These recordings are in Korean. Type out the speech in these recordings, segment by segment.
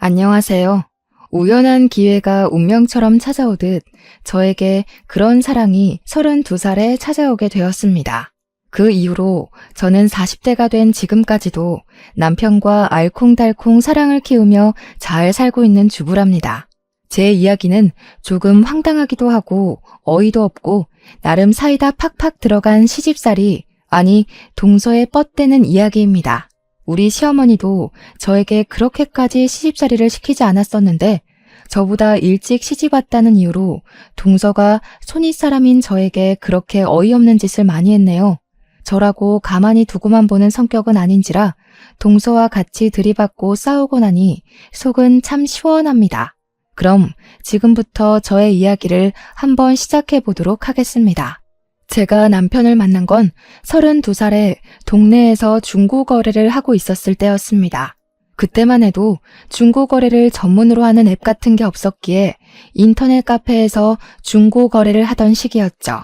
안녕하세요. 우연한 기회가 운명처럼 찾아오듯 저에게 그런 사랑이 32살에 찾아오게 되었습니다. 그 이후로 저는 40대가 된 지금까지도 남편과 알콩달콩 사랑을 키우며 잘 살고 있는 주부랍니다. 제 이야기는 조금 황당하기도 하고 어이도 없고 나름 사이다 팍팍 들어간 시집살이, 아니 동서에 뻗대는 이야기입니다. 우리 시어머니도 저에게 그렇게까지 시집살이를 시키지 않았었는데 저보다 일찍 시집 왔다는 이유로 동서가 손윗사람인 저에게 그렇게 어이없는 짓을 많이 했네요. 저라고 가만히 두고만 보는 성격은 아닌지라 동서와 같이 들이받고 싸우고 나니 속은 참 시원합니다. 그럼 지금부터 저의 이야기를 한번 시작해 보도록 하겠습니다. 제가 남편을 만난 건 32살에 동네에서 중고거래를 하고 있었을 때였습니다. 그때만 해도 중고거래를 전문으로 하는 앱 같은 게 없었기에 인터넷 카페에서 중고거래를 하던 시기였죠.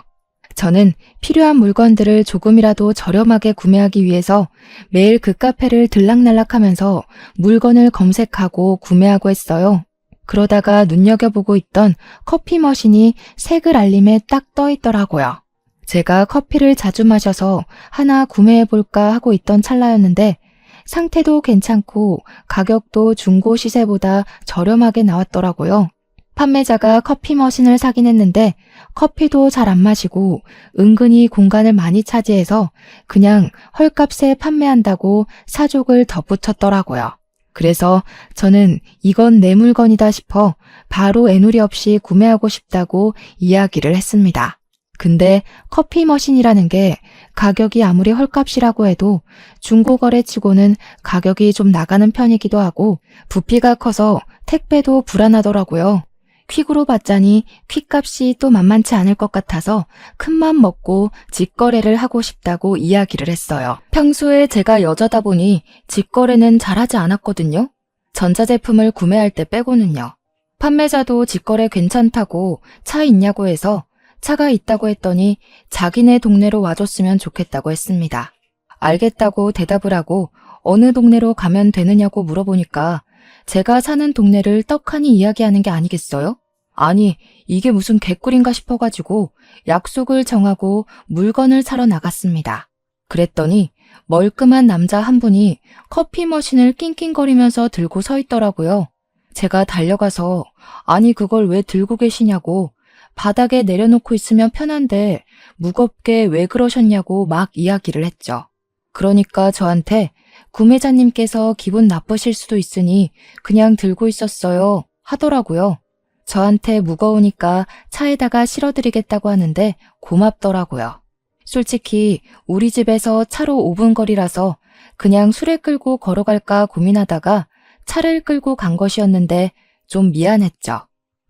저는 필요한 물건들을 조금이라도 저렴하게 구매하기 위해서 매일 그 카페를 들락날락하면서 물건을 검색하고 구매하고 했어요. 그러다가 눈여겨보고 있던 커피 머신이 색을 알림에 딱 떠 있더라고요. 제가 커피를 자주 마셔서 하나 구매해볼까 하고 있던 찰나였는데 상태도 괜찮고 가격도 중고 시세보다 저렴하게 나왔더라고요. 판매자가 커피 머신을 사긴 했는데 커피도 잘 안 마시고 은근히 공간을 많이 차지해서 그냥 헐값에 판매한다고 사족을 덧붙였더라고요. 그래서 저는 이건 내 물건이다 싶어 바로 애누리 없이 구매하고 싶다고 이야기를 했습니다. 근데 커피 머신이라는 게 가격이 아무리 헐값이라고 해도 중고거래치고는 가격이 좀 나가는 편이기도 하고 부피가 커서 택배도 불안하더라고요. 퀵으로 받자니 퀵값이 또 만만치 않을 것 같아서 큰맘 먹고 직거래를 하고 싶다고 이야기를 했어요. 평소에 제가 여자다 보니 직거래는 잘하지 않았거든요. 전자제품을 구매할 때 빼고는요. 판매자도 직거래 괜찮다고 차 있냐고 해서 차가 있다고 했더니 자기네 동네로 와줬으면 좋겠다고 했습니다. 알겠다고 대답을 하고 어느 동네로 가면 되느냐고 물어보니까 제가 사는 동네를 떡하니 이야기하는 게 아니겠어요? 아니, 이게 무슨 개꿀인가 싶어가지고 약속을 정하고 물건을 사러 나갔습니다. 그랬더니 멀끔한 남자 한 분이 커피 머신을 낑낑거리면서 들고 서 있더라고요. 제가 달려가서 아니 그걸 왜 들고 계시냐고, 바닥에 내려놓고 있으면 편한데 무겁게 왜 그러셨냐고 막 이야기를 했죠. 그러니까 저한테 구매자님께서 기분 나쁘실 수도 있으니 그냥 들고 있었어요 하더라고요. 저한테 무거우니까 차에다가 실어드리겠다고 하는데 고맙더라고요. 솔직히 우리 집에서 차로 5분 거리라서 그냥 수레 끌고 걸어갈까 고민하다가 차를 끌고 간 것이었는데 좀 미안했죠.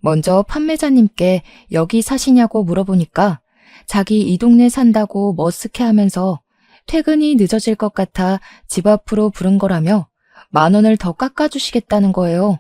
먼저 판매자님께 여기 사시냐고 물어보니까 자기 이 동네 산다고 머쓱해하면서 퇴근이 늦어질 것 같아 집 앞으로 부른 거라며 10,000원을 더 깎아주시겠다는 거예요.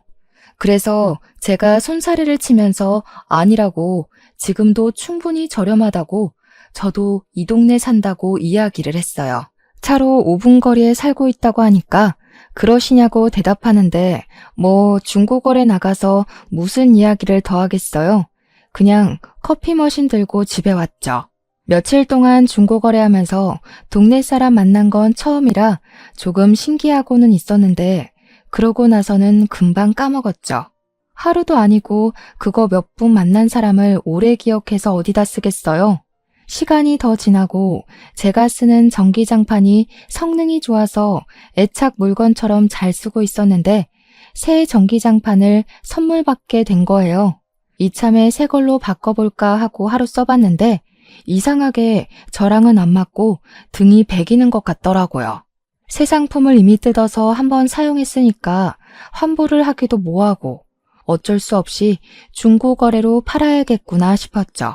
그래서 제가 손사래를 치면서 아니라고, 지금도 충분히 저렴하다고, 저도 이 동네 산다고 이야기를 했어요. 차로 5분 거리에 살고 있다고 하니까 그러시냐고 대답하는데 뭐 중고거래 나가서 무슨 이야기를 더 하겠어요. 그냥 커피 머신 들고 집에 왔죠. 며칠 동안 중고거래하면서 동네 사람 만난 건 처음이라 조금 신기하고는 있었는데 그러고 나서는 금방 까먹었죠. 하루도 아니고 그거 몇 분 만난 사람을 오래 기억해서 어디다 쓰겠어요. 시간이 더 지나고 제가 쓰는 전기장판이 성능이 좋아서 애착 물건처럼 잘 쓰고 있었는데 새 전기장판을 선물 받게 된 거예요. 이참에 새 걸로 바꿔볼까 하고 하루 써봤는데 이상하게 저랑은 안 맞고 등이 배기는 것 같더라고요. 새 상품을 이미 뜯어서 한번 사용했으니까 환불을 하기도 뭐하고 어쩔 수 없이 중고거래로 팔아야겠구나 싶었죠.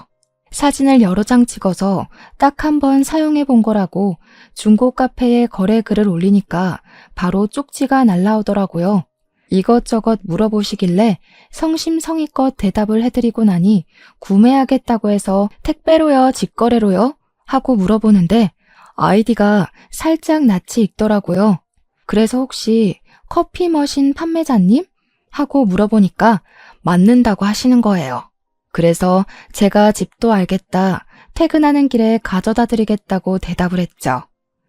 사진을 여러 장 찍어서 딱 한 번 사용해 본 거라고 중고 카페에 거래 글을 올리니까 바로 쪽지가 날라오더라고요. 이것저것 물어보시길래 성심성의껏 대답을 해드리고 나니 구매하겠다고 해서 택배로요, 직거래로요? 하고 물어보는데 아이디가 살짝 낯이 익더라고요. 그래서 혹시 커피 머신 판매자님? 하고 물어보니까 맞는다고 하시는 거예요. 그래서 제가 집도 알겠다, 퇴근하는 길에 가져다 드리겠다고 대답을 했죠.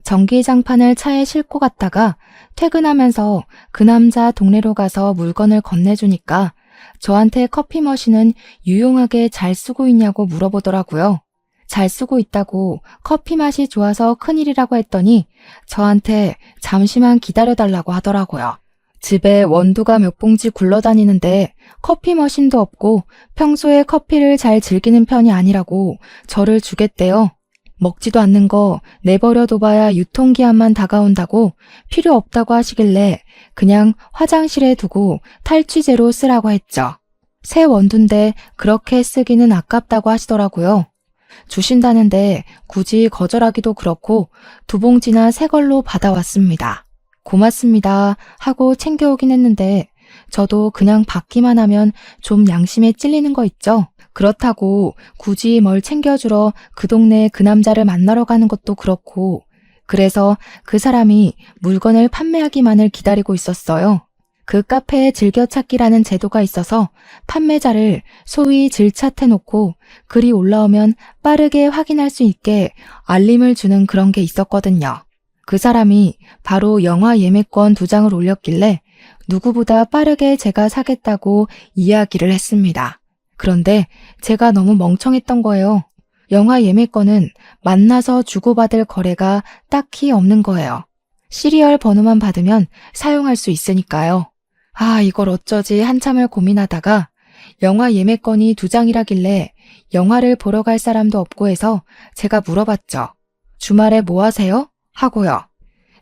전기장판을 차에 싣고 갔다가 퇴근하면서 그 남자 동네로 가서 물건을 건네주니까 저한테 커피 머신은 유용하게 잘 쓰고 있냐고 물어보더라고요. 잘 쓰고 있다고 커피 맛이 좋아서 큰일이라고 했더니 저한테 잠시만 기다려달라고 하더라고요. 집에 원두가 몇 봉지 굴러다니는데 커피 머신도 없고 평소에 커피를 잘 즐기는 편이 아니라고 저를 주겠대요. 먹지도 않는 거 내버려 둬봐야 유통기한만 다가온다고 필요 없다고 하시길래 그냥 화장실에 두고 탈취제로 쓰라고 했죠. 새 원두인데 그렇게 쓰기는 아깝다고 하시더라고요. 주신다는데 굳이 거절하기도 그렇고 2봉지나 새 걸로 받아왔습니다. 고맙습니다 하고 챙겨오긴 했는데 저도 그냥 받기만 하면 좀 양심에 찔리는 거 있죠. 그렇다고 굳이 뭘 챙겨주러 그 동네에 그 남자를 만나러 가는 것도 그렇고, 그래서 그 사람이 물건을 판매하기만을 기다리고 있었어요. 그 카페에 즐겨찾기라는 제도가 있어서 판매자를 소위 질차해놓고 글이 올라오면 빠르게 확인할 수 있게 알림을 주는 그런 게 있었거든요. 그 사람이 바로 영화 예매권 2장을 올렸길래 누구보다 빠르게 제가 사겠다고 이야기를 했습니다. 그런데 제가 너무 멍청했던 거예요. 영화 예매권은 만나서 주고받을 거래가 딱히 없는 거예요. 시리얼 번호만 받으면 사용할 수 있으니까요. 이걸 어쩌지 한참을 고민하다가 영화 예매권이 2장이라길래 영화를 보러 갈 사람도 없고 해서 제가 물어봤죠. 주말에 뭐 하세요? 하고요.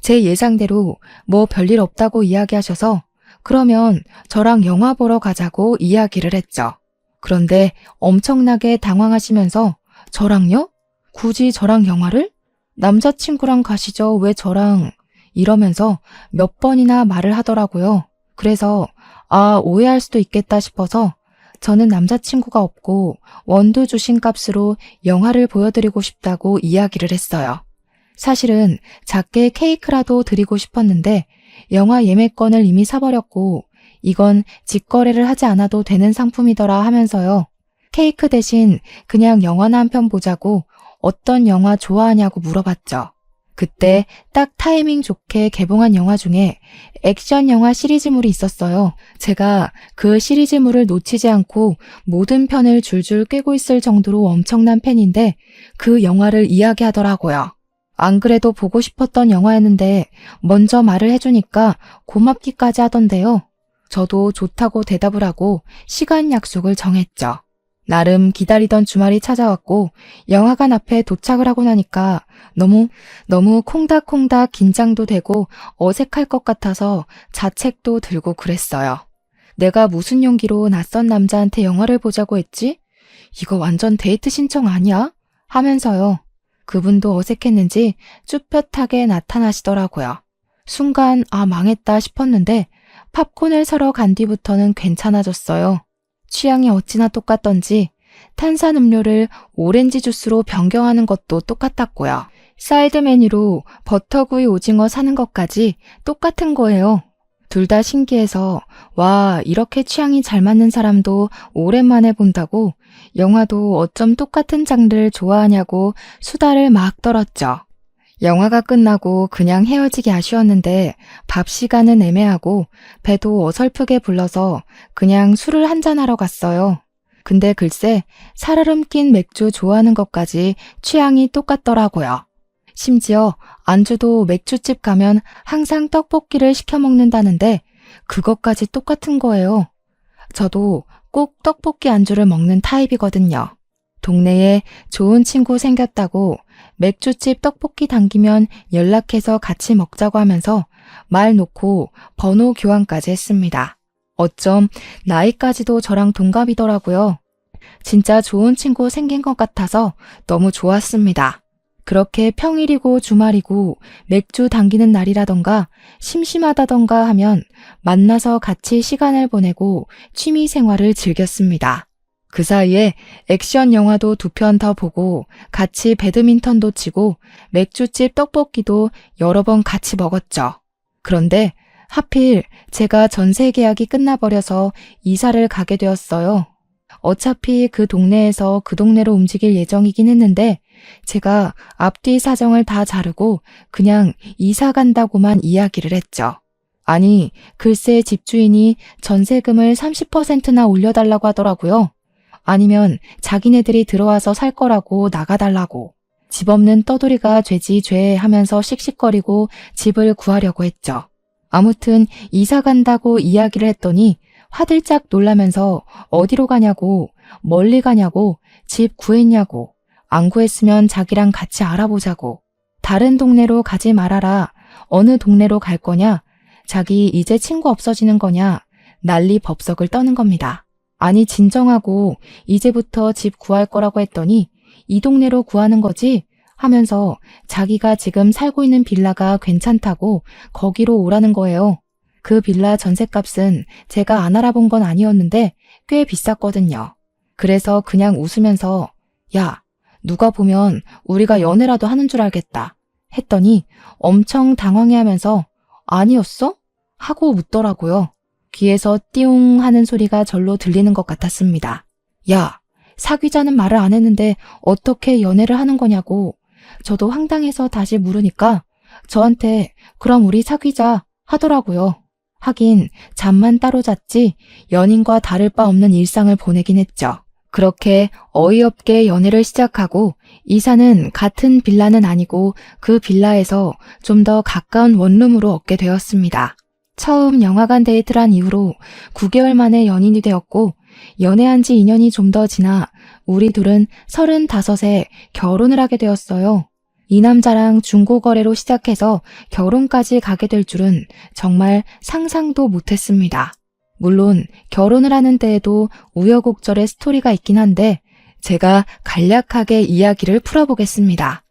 제 예상대로 뭐 별일 없다고 이야기하셔서 그러면 저랑 영화 보러 가자고 이야기를 했죠. 그런데 엄청나게 당황하시면서 저랑요? 굳이 저랑 영화를? 남자친구랑 가시죠. 왜 저랑? 이러면서 몇 번이나 말을 하더라고요. 그래서 오해할 수도 있겠다 싶어서 저는 남자친구가 없고 원두 주신 값으로 영화를 보여드리고 싶다고 이야기를 했어요. 사실은 작게 케이크라도 드리고 싶었는데 영화 예매권을 이미 사버렸고 이건 직거래를 하지 않아도 되는 상품이더라 하면서요. 케이크 대신 그냥 영화나 한 편 보자고 어떤 영화 좋아하냐고 물어봤죠. 그때 딱 타이밍 좋게 개봉한 영화 중에 액션 영화 시리즈물이 있었어요. 제가 그 시리즈물을 놓치지 않고 모든 편을 줄줄 꿰고 있을 정도로 엄청난 팬인데 그 영화를 이야기하더라고요. 안 그래도 보고 싶었던 영화였는데 먼저 말을 해주니까 고맙기까지 하던데요. 저도 좋다고 대답을 하고 시간 약속을 정했죠. 나름 기다리던 주말이 찾아왔고 영화관 앞에 도착을 하고 나니까 너무 콩닥콩닥 긴장도 되고 어색할 것 같아서 자책도 들고 그랬어요. 내가 무슨 용기로 낯선 남자한테 영화를 보자고 했지? 이거 완전 데이트 신청 아니야? 하면서요. 그분도 어색했는지 쭈뼛하게 나타나시더라고요. 순간 망했다 싶었는데 팝콘을 사러 간 뒤부터는 괜찮아졌어요. 취향이 어찌나 똑같던지 탄산음료를 오렌지 주스로 변경하는 것도 똑같았고요. 사이드 메뉴로 버터구이 오징어 사는 것까지 똑같은 거예요. 둘 다 신기해서 와, 이렇게 취향이 잘 맞는 사람도 오랜만에 본다고 영화도 어쩜 똑같은 장르를 좋아하냐고 수다를 막 떨었죠. 영화가 끝나고 그냥 헤어지기 아쉬웠는데 밥 시간은 애매하고 배도 어설프게 불러서 그냥 술을 한잔하러 갔어요. 근데 글쎄 살얼음 낀 맥주 좋아하는 것까지 취향이 똑같더라고요. 심지어 안주도 맥주집 가면 항상 떡볶이를 시켜 먹는다는데 그것까지 똑같은 거예요. 저도 꼭 떡볶이 안주를 먹는 타입이거든요. 동네에 좋은 친구 생겼다고 맥주집 떡볶이 당기면 연락해서 같이 먹자고 하면서 말 놓고 번호 교환까지 했습니다. 어쩜 나이까지도 저랑 동갑이더라고요. 진짜 좋은 친구 생긴 것 같아서 너무 좋았습니다. 그렇게 평일이고 주말이고 맥주 당기는 날이라던가 심심하다던가 하면 만나서 같이 시간을 보내고 취미 생활을 즐겼습니다. 그 사이에 액션 영화도 2편 더 보고 같이 배드민턴도 치고 맥주집 떡볶이도 여러 번 같이 먹었죠. 그런데 하필 제가 전세 계약이 끝나버려서 이사를 가게 되었어요. 어차피 그 동네에서 그 동네로 움직일 예정이긴 했는데 제가 앞뒤 사정을 다 자르고 그냥 이사 간다고만 이야기를 했죠. 아니, 글쎄 집주인이 전세금을 30%나 올려달라고 하더라고요. 아니면 자기네들이 들어와서 살 거라고 나가달라고. 집 없는 떠돌이가 죄지 죄 하면서 씩씩거리고 집을 구하려고 했죠. 아무튼 이사 간다고 이야기를 했더니 화들짝 놀라면서 어디로 가냐고, 멀리 가냐고, 집 구했냐고, 안 구했으면 자기랑 같이 알아보자고, 다른 동네로 가지 말아라, 어느 동네로 갈 거냐, 자기 이제 친구 없어지는 거냐, 난리 법석을 떠는 겁니다. 아니 진정하고 이제부터 집 구할 거라고 했더니 이 동네로 구하는 거지? 하면서 자기가 지금 살고 있는 빌라가 괜찮다고 거기로 오라는 거예요. 그 빌라 전셋값은 제가 안 알아본 건 아니었는데 꽤 비쌌거든요. 그래서 그냥 웃으면서 야, 누가 보면 우리가 연애라도 하는 줄 알겠다 했더니 엄청 당황해하면서 아니었어? 하고 묻더라고요. 귀에서 띠용 하는 소리가 절로 들리는 것 같았습니다. 야, 사귀자는 말을 안 했는데 어떻게 연애를 하는 거냐고. 저도 황당해서 다시 물으니까 저한테 그럼 우리 사귀자 하더라고요. 하긴 잠만 따로 잤지 연인과 다를 바 없는 일상을 보내긴 했죠. 그렇게 어이없게 연애를 시작하고 이사는 같은 빌라는 아니고 그 빌라에서 좀 더 가까운 원룸으로 얻게 되었습니다. 처음 영화관 데이트를 한 이후로 9개월 만에 연인이 되었고 연애한 지 2년이 좀 더 지나 우리 둘은 35에 결혼을 하게 되었어요. 이 남자랑 중고거래로 시작해서 결혼까지 가게 될 줄은 정말 상상도 못했습니다. 물론 결혼을 하는 데에도 우여곡절의 스토리가 있긴 한데 제가 간략하게 이야기를 풀어보겠습니다.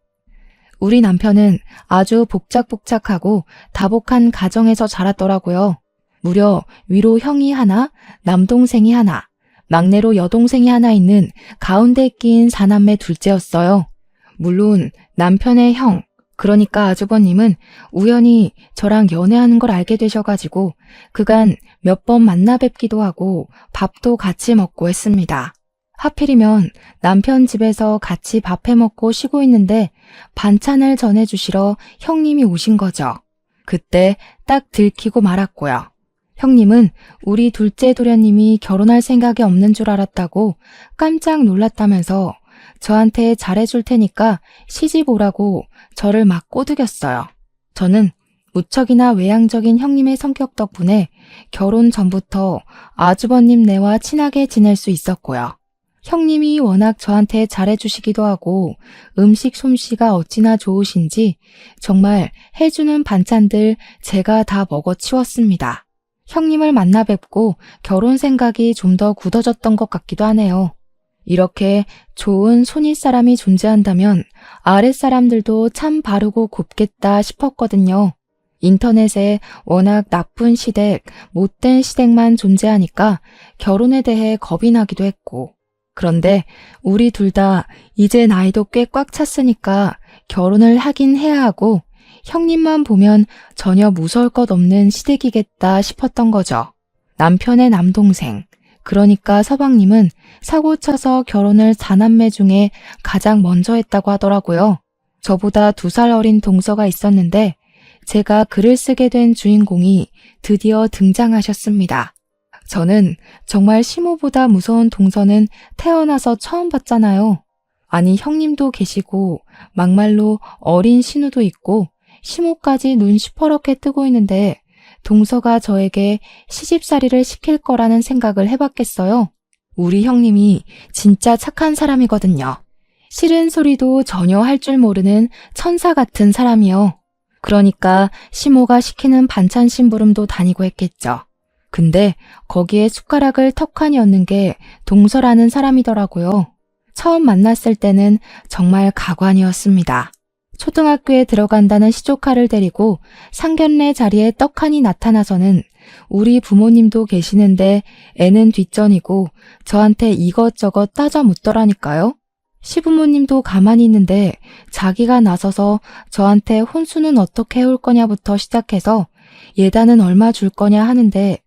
우리 남편은 아주 복작복작하고 다복한 가정에서 자랐더라고요. 무려 위로 형이 하나, 남동생이 하나, 막내로 여동생이 하나 있는 가운데 끼인 사남매 둘째였어요. 물론 남편의 형, 그러니까 아주버님은 우연히 저랑 연애하는 걸 알게 되셔가지고 그간 몇 번 만나 뵙기도 하고 밥도 같이 먹고 했습니다. 하필이면 남편 집에서 같이 밥 해먹고 쉬고 있는데 반찬을 전해주시러 형님이 오신 거죠. 그때 딱 들키고 말았고요. 형님은 우리 둘째 도련님이 결혼할 생각이 없는 줄 알았다고 깜짝 놀랐다면서 저한테 잘해줄 테니까 시집 오라고 저를 막 꼬드겼어요. 저는 무척이나 외향적인 형님의 성격 덕분에 결혼 전부터 아주버님네와 친하게 지낼 수 있었고요. 형님이 워낙 저한테 잘해주시기도 하고 음식 솜씨가 어찌나 좋으신지 정말 해주는 반찬들 제가 다 먹어치웠습니다. 형님을 만나 뵙고 결혼 생각이 좀 더 굳어졌던 것 같기도 하네요. 이렇게 좋은 손윗사람이 존재한다면 아랫사람들도 참 바르고 곱겠다 싶었거든요. 인터넷에 워낙 나쁜 시댁, 못된 시댁만 존재하니까 결혼에 대해 겁이 나기도 했고 그런데 우리 둘 다 이제 나이도 꽤 꽉 찼으니까 결혼을 하긴 해야 하고 형님만 보면 전혀 무서울 것 없는 시댁이겠다 싶었던 거죠. 남편의 남동생, 그러니까 서방님은 사고 쳐서 결혼을 4남매 중에 가장 먼저 했다고 하더라고요. 저보다 2살 어린 동서가 있었는데 제가 글을 쓰게 된 주인공이 드디어 등장하셨습니다. 저는 정말 시모보다 무서운 동서는 태어나서 처음 봤잖아요. 아니 형님도 계시고 막말로 어린 신우도 있고 시모까지 눈 시퍼렇게 뜨고 있는데 동서가 저에게 시집살이를 시킬 거라는 생각을 해봤겠어요? 우리 형님이 진짜 착한 사람이거든요. 싫은 소리도 전혀 할 줄 모르는 천사 같은 사람이요. 그러니까 시모가 시키는 반찬 심부름도 다니고 했겠죠. 근데 거기에 숟가락을 턱하니 얹는 게 동서라는 사람이더라고요. 처음 만났을 때는 정말 가관이었습니다. 초등학교에 들어간다는 시조카를 데리고 상견례 자리에 떡하니 나타나서는 우리 부모님도 계시는데 애는 뒷전이고 저한테 이것저것 따져 묻더라니까요. 시부모님도 가만히 있는데 자기가 나서서 저한테 혼수는 어떻게 해올 거냐부터 시작해서 예단은 얼마 줄 거냐 하는데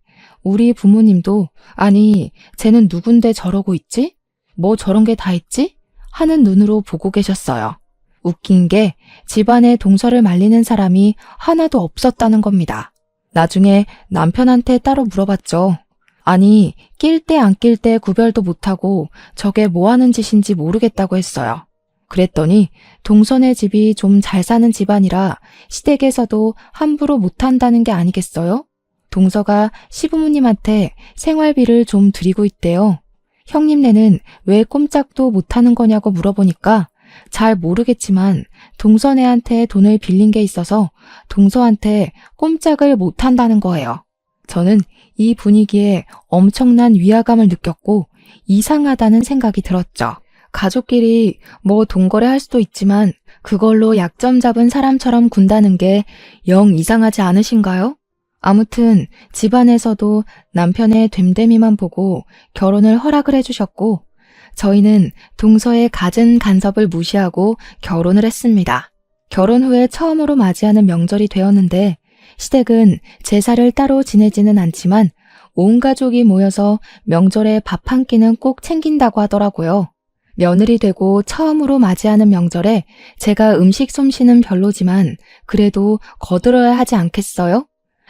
우리 부모님도 아니 쟤는 누군데 저러고 있지? 뭐 저런 게 다 있지? 하는 눈으로 보고 계셨어요. 웃긴 게 집안에 동서를 말리는 사람이 하나도 없었다는 겁니다. 나중에 남편한테 따로 물어봤죠. 아니 낄 때 안 낄 때 구별도 못하고 저게 뭐 하는 짓인지 모르겠다고 했어요. 그랬더니 동서네 집이 좀 잘 사는 집안이라 시댁에서도 함부로 못한다는 게 아니겠어요? 동서가 시부모님한테 생활비를 좀 드리고 있대요. 형님네는 왜 꼼짝도 못하는 거냐고 물어보니까 잘 모르겠지만 동서네한테 돈을 빌린 게 있어서 동서한테 꼼짝을 못한다는 거예요. 저는 이 분위기에 엄청난 위화감을 느꼈고 이상하다는 생각이 들었죠. 가족끼리 뭐 동거래할 수도 있지만 그걸로 약점 잡은 사람처럼 군다는 게 영 이상하지 않으신가요? 아무튼 집안에서도 남편의 됨됨이만 보고 결혼을 허락을 해주셨고 저희는 동서의 갖은 간섭을 무시하고 결혼을 했습니다. 결혼 후에 처음으로 맞이하는 명절이 되었는데 시댁은 제사를 따로 지내지는 않지만 온 가족이 모여서 명절에 밥 한 끼는 꼭 챙긴다고 하더라고요. 며느리 되고 처음으로 맞이하는 명절에 제가 음식 솜씨는 별로지만 그래도 거들어야 하지 않겠어요?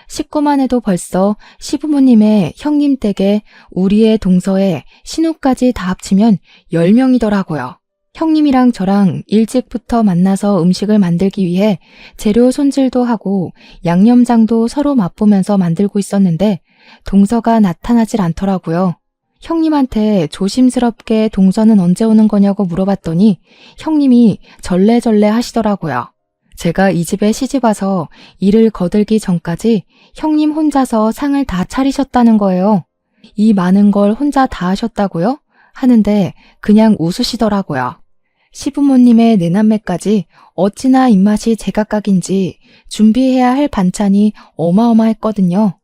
식구만 해도 벌써 시부모님의 형님 댁에 우리의 동서에 신우까지 다 합치면 10명이더라고요. 형님이랑 저랑 일찍부터 만나서 음식을 만들기 위해 재료 손질도 하고 양념장도 서로 맛보면서 만들고 있었는데 동서가 나타나질 않더라고요. 형님한테 조심스럽게 동서는 언제 오는 거냐고 물어봤더니 형님이 절레절레 하시더라고요. 제가 이 집에 시집와서 일을 거들기 전까지 형님 혼자서 상을 다 차리셨다는 거예요. 이 많은 걸 혼자 다 하셨다고요? 하는데 그냥 웃으시더라고요. 시부모님의 내남매까지 어찌나 입맛이 제각각인지 준비해야 할 반찬이 어마어마했거든요.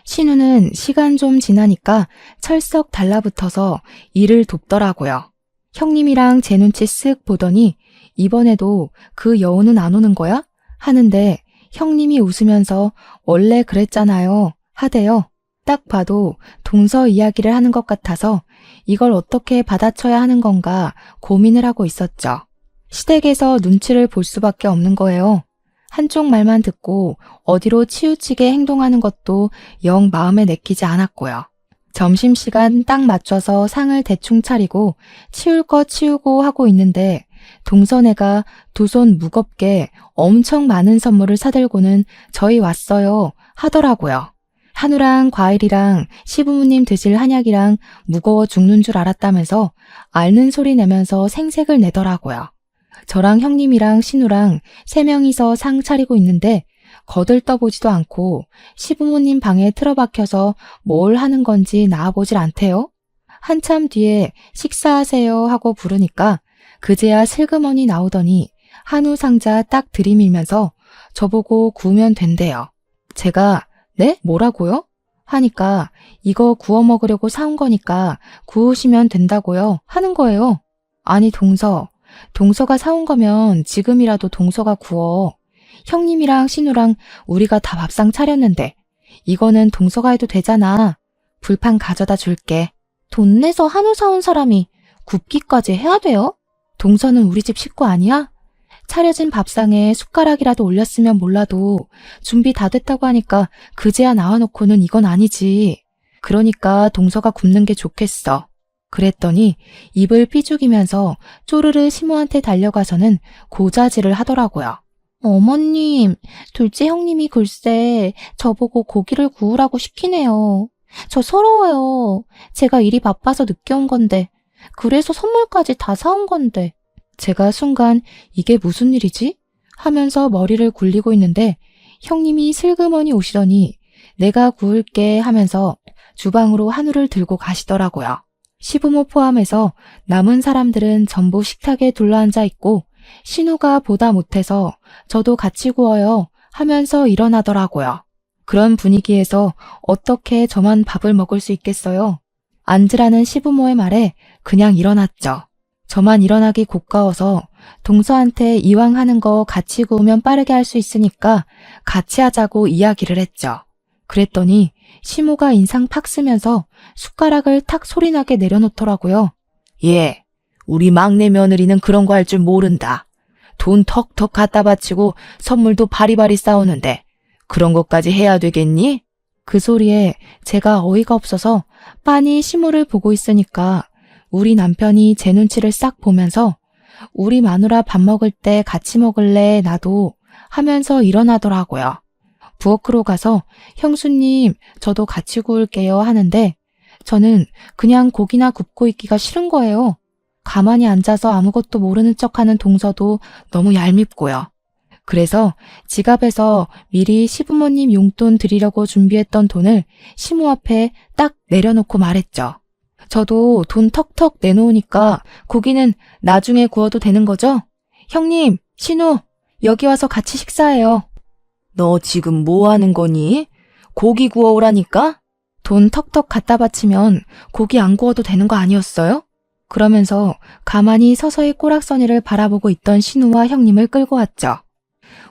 신우는 시간 좀 지나니까 철썩 달라붙어서 일을 돕더라고요. 형님이랑 제 눈치 쓱 보더니 이번에도 그 여우는 안 오는 거야? 하는데 형님이 웃으면서 원래 그랬잖아요 하대요. 딱 봐도 동서 이야기를 하는 것 같아서 이걸 어떻게 받아쳐야 하는 건가 고민을 하고 있었죠. 시댁에서 눈치를 볼 수밖에 없는 거예요. 한쪽 말만 듣고 어디로 치우치게 행동하는 것도 영 마음에 내키지 않았고요. 점심시간 딱 맞춰서 상을 대충 차리고 치울 거 치우고 하고 있는데 동서네가 두 손 무겁게 엄청 많은 선물을 사들고는 저희 왔어요 하더라고요. 한우랑 과일이랑 시부모님 드실 한약이랑 무거워 죽는 줄 알았다면서 앓는 소리 내면서 생색을 내더라고요. 저랑 형님이랑 신우랑 3명이서 상 차리고 있는데 거들떠보지도 않고 시부모님 방에 틀어박혀서 뭘 하는 건지 나와보질 않대요. 한참 뒤에 식사하세요 하고 부르니까 그제야 슬그머니 나오더니 한우 상자 딱 들이밀면서 저보고 구우면 된대요. 제가 네? 뭐라고요? 하니까 이거 구워 먹으려고 사온 거니까 구우시면 된다고요 하는 거예요. 아니 동서가 사온 거면 지금이라도 동서가 구워. 형님이랑 신우랑 우리가 다 밥상 차렸는데 이거는 동서가 해도 되잖아. 불판 가져다 줄게. 돈 내서 한우 사온 사람이 굽기까지 해야 돼요? 동서는 우리 집 식구 아니야? 차려진 밥상에 숟가락이라도 올렸으면 몰라도 준비 다 됐다고 하니까 그제야 나와놓고는 이건 아니지. 그러니까 동서가 굽는 게 좋겠어. 그랬더니 입을 삐죽이면서 쪼르르 시모한테 달려가서는 고자질을 하더라고요. 어머님, 둘째 형님이 글쎄 저보고 고기를 구우라고 시키네요. 저 서러워요. 제가 일이 바빠서 늦게 온 건데 그래서 선물까지 다 사온 건데. 제가 순간 이게 무슨 일이지? 하면서 머리를 굴리고 있는데 형님이 슬그머니 오시더니 내가 구울게 하면서 주방으로 한우를 들고 가시더라고요. 시부모 포함해서 남은 사람들은 전부 식탁에 둘러앉아 있고 신우가 보다 못해서 저도 같이 구워요 하면서 일어나더라고요. 그런 분위기에서 어떻게 저만 밥을 먹을 수 있겠어요? 앉으라는 시부모의 말에 그냥 일어났죠. 저만 일어나기 고가워서 동서한테 이왕 하는 거 같이 구우면 빠르게 할 수 있으니까 같이 하자고 이야기를 했죠. 그랬더니 시모가 인상 팍 쓰면서 숟가락을 탁 소리나게 내려놓더라고요. 예, 우리 막내 며느리는 그런 거 할 줄 모른다. 돈 턱턱 갖다 바치고 선물도 바리바리 싸우는데 그런 것까지 해야 되겠니? 그 소리에 제가 어이가 없어서 빤히 시모를 보고 있으니까 우리 남편이 제 눈치를 싹 보면서 우리 마누라 밥 먹을 때 같이 먹을래 나도 하면서 일어나더라고요. 부엌으로 가서 형수님 저도 같이 구울게요 하는데 저는 그냥 고기나 굽고 있기가 싫은 거예요. 가만히 앉아서 아무것도 모르는 척하는 동서도 너무 얄밉고요. 그래서 지갑에서 미리 시부모님 용돈 드리려고 준비했던 돈을 시모 앞에 딱 내려놓고 말했죠. 저도 돈 턱턱 내놓으니까 고기는 나중에 구워도 되는 거죠? 형님, 신우, 여기 와서 같이 식사해요. 너 지금 뭐 하는 거니? 고기 구워오라니까? 돈 턱턱 갖다 바치면 고기 안 구워도 되는 거 아니었어요? 그러면서 가만히 서서히 꼬락서니를 바라보고 있던 신우와 형님을 끌고 왔죠.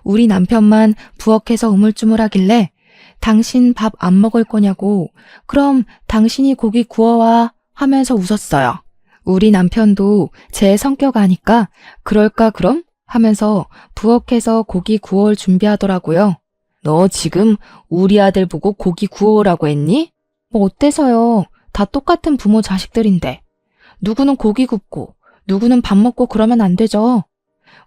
우리 남편만 부엌에서 우물쭈물하길래 당신 밥 안 먹을 거냐고 그럼 당신이 고기 구워와 하면서 웃었어요. 우리 남편도 제 성격 아니까 그럴까 그럼? 하면서 부엌에서 고기 구워올 준비하더라고요. 너 지금 우리 아들 보고 고기 구워오라고 했니? 뭐 어때서요? 다 똑같은 부모 자식들인데. 누구는 고기 굽고 누구는 밥 먹고 그러면 안 되죠.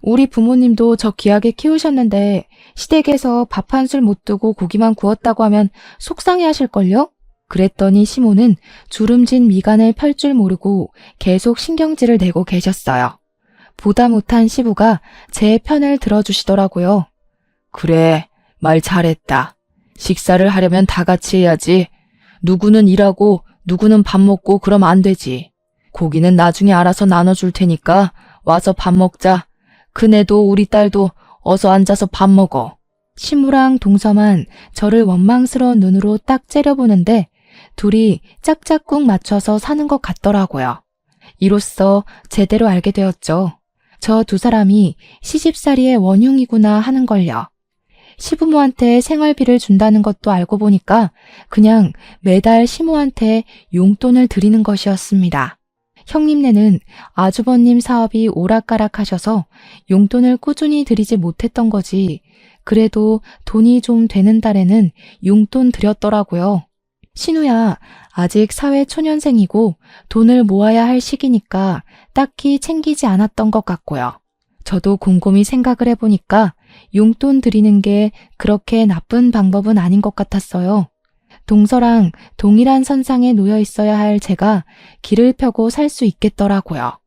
우리 부모님도 저 귀하게 키우셨는데 시댁에서 밥 한 술 못 두고 고기만 구웠다고 하면 속상해 하실걸요? 그랬더니 시모는 주름진 미간을 펼 줄 모르고 계속 신경질을 내고 계셨어요. 보다 못한 시부가 제 편을 들어주시더라고요. 그래, 말 잘했다. 식사를 하려면 다 같이 해야지. 누구는 일하고 누구는 밥 먹고 그러면 안 되지. 고기는 나중에 알아서 나눠줄 테니까 와서 밥 먹자. 그네도 우리 딸도 어서 앉아서 밥 먹어. 시무랑 동서만 저를 원망스러운 눈으로 딱 째려보는데 둘이 짝짝꿍 맞춰서 사는 것 같더라고요. 이로써 제대로 알게 되었죠. 저 두 사람이 시집살이의 원흉이구나 하는 걸요. 시부모한테 생활비를 준다는 것도 알고 보니까 그냥 매달 시모한테 용돈을 드리는 것이었습니다. 형님네는 아주버님 사업이 오락가락하셔서 용돈을 꾸준히 드리지 못했던 거지. 그래도 돈이 좀 되는 달에는 용돈 드렸더라고요. 신우야, 아직 사회초년생이고 돈을 모아야 할 시기니까 딱히 챙기지 않았던 것 같고요. 저도 곰곰이 생각을 해보니까 용돈 드리는 게 그렇게 나쁜 방법은 아닌 것 같았어요. 동서랑 동일한 선상에 놓여 있어야 할 제가 길을 펴고 살 수 있겠더라고요.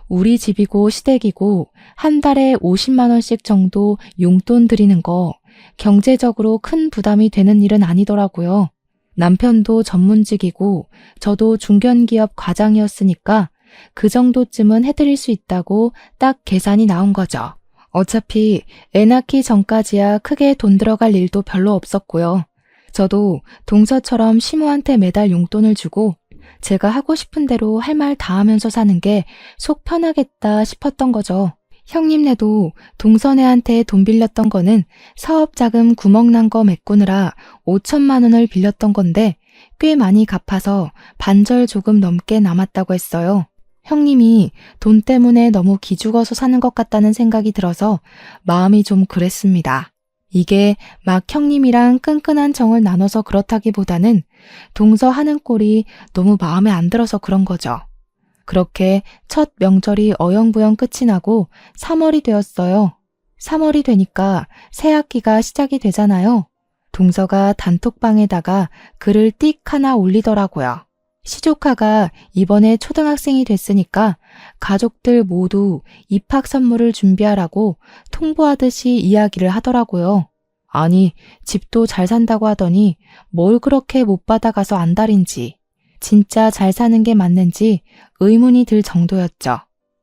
우리 집이고 시댁이고 한 달에 50만 원씩 정도 용돈 드리는 거 경제적으로 큰 부담이 되는 일은 아니더라고요. 남편도 전문직이고 저도 중견기업 과장이었으니까 그 정도쯤은 해드릴 수 있다고 딱 계산이 나온 거죠. 어차피 애 낳기 전까지야 크게 돈 들어갈 일도 별로 없었고요. 저도 동서처럼 시모한테 매달 용돈을 주고 제가 하고 싶은 대로 할 말 다 하면서 사는 게 속 편하겠다 싶었던 거죠. 형님네도 동서네한테 돈 빌렸던 거는 사업자금 구멍난 거 메꾸느라 5천만 원을 빌렸던 건데 꽤 많이 갚아서 반절 조금 넘게 남았다고 했어요. 형님이 돈 때문에 너무 기죽어서 사는 것 같다는 생각이 들어서 마음이 좀 그랬습니다. 이게 막 형님이랑 끈끈한 정을 나눠서 그렇다기보다는 동서 하는 꼴이 너무 마음에 안 들어서 그런 거죠. 그렇게 첫 명절이 어영부영 끝이 나고 3월이 되었어요. 3월이 되니까 새 학기가 시작이 되잖아요. 동서가 단톡방에다가 글을 띡 하나 올리더라고요. 시조카가 이번에 초등학생이 됐으니까 가족들 모두 입학 선물을 준비하라고 통보하듯이 이야기를 하더라고요. 아니, 집도 잘 산다고 하더니 뭘 그렇게 못 받아가서 안달인지, 진짜 잘 사는 게 맞는지 의문이 들 정도였죠.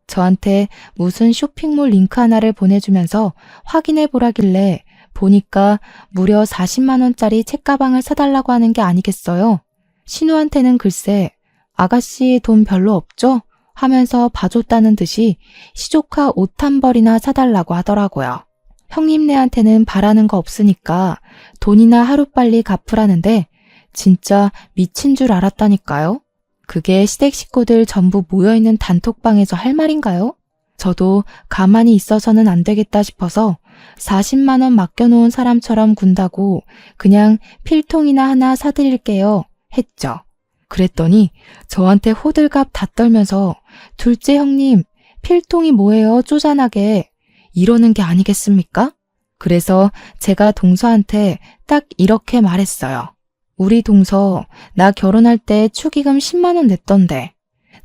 저한테 무슨 쇼핑몰 링크 하나를 보내주면서 확인해 보라길래 보니까 무려 40만 원짜리 책가방을 사달라고 하는 게 아니겠어요? 신우한테는 글쎄 아가씨 돈 별로 없죠? 하면서 봐줬다는 듯이 시조카 옷 한 벌이나 사달라고 하더라고요. 형님네한테는 바라는 거 없으니까 돈이나 하루빨리 갚으라는데 진짜 미친 줄 알았다니까요. 그게 시댁 식구들 전부 모여있는 단톡방에서 할 말인가요? 저도 가만히 있어서는 안 되겠다 싶어서 40만 원 맡겨놓은 사람처럼 군다고 그냥 필통이나 하나 사드릴게요 했죠. 그랬더니 저한테 호들갑 다 떨면서 둘째 형님 필통이 뭐예요 쪼잔하게 이러는 게 아니겠습니까? 그래서 제가 동서한테 딱 이렇게 말했어요. 우리 동서 나 결혼할 때 축의금 10만 원 냈던데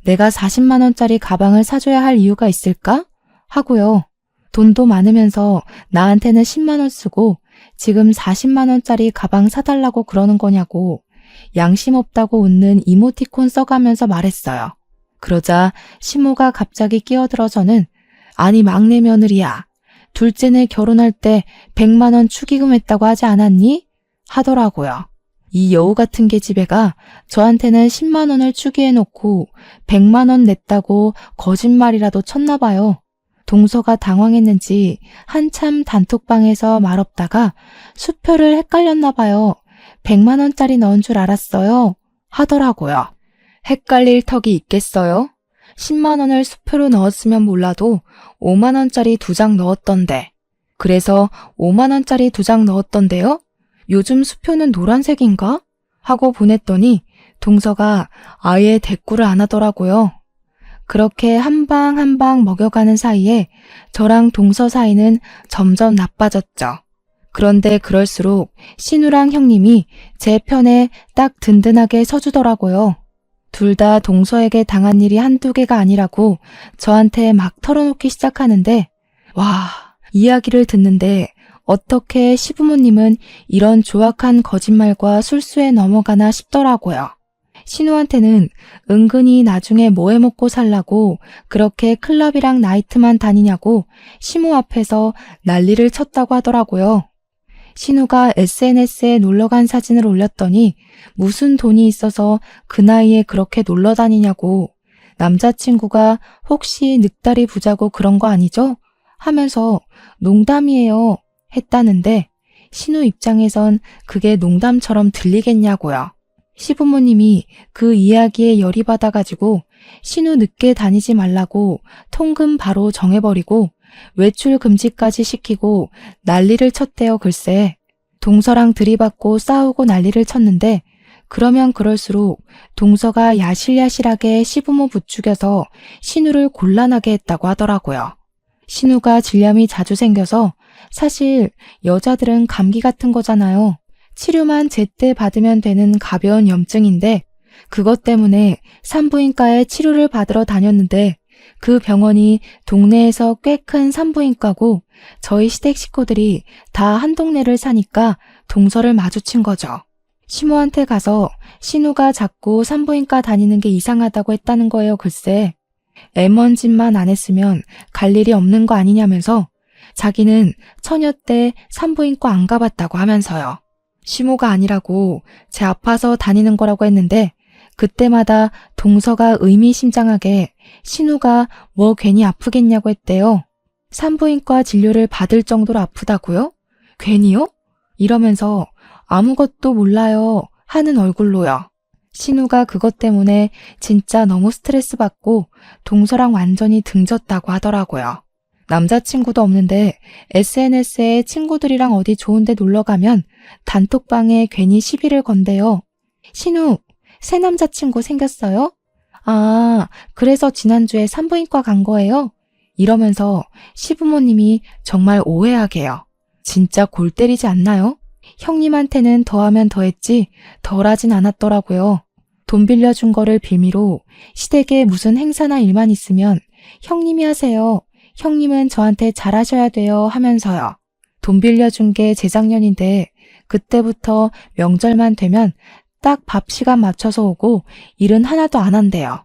내가 40만 원짜리 가방을 사줘야 할 이유가 있을까? 하고요. 돈도 많으면서 나한테는 10만 원 쓰고 지금 40만 원짜리 가방 사달라고 그러는 거냐고 양심 없다고 웃는 이모티콘 써가면서 말했어요. 그러자 시모가 갑자기 끼어들어서는 아니 막내 며느리야. 둘째네 결혼할 때 100만 원 축의금 했다고 하지 않았니? 하더라고요. 이 여우 같은 계집애가 저한테는 10만 원을 축의해놓고 100만 원 냈다고 거짓말이라도 쳤나 봐요. 동서가 당황했는지 한참 단톡방에서 말없다가 수표를 헷갈렸나 봐요. 100만 원짜리 넣은 줄 알았어요. 하더라고요. 헷갈릴 턱이 있겠어요? 10만 원을 수표로 넣었으면 몰라도 5만 원짜리 2장 넣었던데. 그래서 5만 원짜리 2장 넣었던데요? 요즘 수표는 노란색인가? 하고 보냈더니 동서가 아예 대꾸를 안 하더라고요. 그렇게 한 방 한 방 먹여가는 사이에 저랑 동서 사이는 점점 나빠졌죠. 그런데 그럴수록 신우랑 형님이 제 편에 딱 든든하게 서주더라고요. 둘 다 동서에게 당한 일이 한두 개가 아니라고 저한테 막 털어놓기 시작하는데 와, 이야기를 듣는데 어떻게 시부모님은 이런 조악한 거짓말과 술수에 넘어가나 싶더라고요. 신우한테는 은근히 나중에 뭐 해먹고 살라고 그렇게 클럽이랑 나이트만 다니냐고 시모 앞에서 난리를 쳤다고 하더라고요. 신우가 SNS에 놀러간 사진을 올렸더니 무슨 돈이 있어서 그 나이에 그렇게 놀러 다니냐고 남자친구가 혹시 늑다리 부자고 그런 거 아니죠? 하면서 농담이에요 했다는데 신우 입장에선 그게 농담처럼 들리겠냐고요. 시부모님이 그 이야기에 열이 받아가지고 신우 늦게 다니지 말라고 통금 바로 정해버리고 외출 금지까지 시키고 난리를 쳤대요. 글쎄 동서랑 들이받고 싸우고 난리를 쳤는데 그러면 그럴수록 동서가 야실야실하게 시부모 부추겨서 신우를 곤란하게 했다고 하더라고요. 신우가 질염이 자주 생겨서 사실 여자들은 감기 같은 거잖아요. 치료만 제때 받으면 되는 가벼운 염증인데 그것 때문에 산부인과에 치료를 받으러 다녔는데 그 병원이 동네에서 꽤 큰 산부인과고 저희 시댁 식구들이 다 한 동네를 사니까 동서를 마주친 거죠. 시모한테 가서 신우가 자꾸 산부인과 다니는 게 이상하다고 했다는 거예요. 글쎄 애먼 짓만 안 했으면 갈 일이 없는 거 아니냐면서 자기는 처녀 때 산부인과 안 가봤다고 하면서요. 시모가 아니라고 제 아파서 다니는 거라고 했는데 그때마다 동서가 의미심장하게 신우가 뭐 괜히 아프겠냐고 했대요. 산부인과 진료를 받을 정도로 아프다고요? 괜히요? 이러면서 아무것도 몰라요 하는 얼굴로요. 신우가 그것 때문에 진짜 너무 스트레스 받고 동서랑 완전히 등졌다고 하더라고요. 남자친구도 없는데 SNS에 친구들이랑 어디 좋은데 놀러가면 단톡방에 괜히 시비를 건대요. 신우, 새 남자친구 생겼어요? 아, 그래서 지난주에 산부인과 간 거예요? 이러면서 시부모님이 정말 오해하게요. 진짜 골 때리지 않나요? 형님한테는 더하면 더했지 덜하진 않았더라고요. 돈 빌려준 거를 빌미로 시댁에 무슨 행사나 일만 있으면 형님이 하세요. 형님은 저한테 잘하셔야 돼요 하면서요. 돈 빌려준 게 재작년인데 그때부터 명절만 되면 딱 밥 시간 맞춰서 오고 일은 하나도 안 한대요.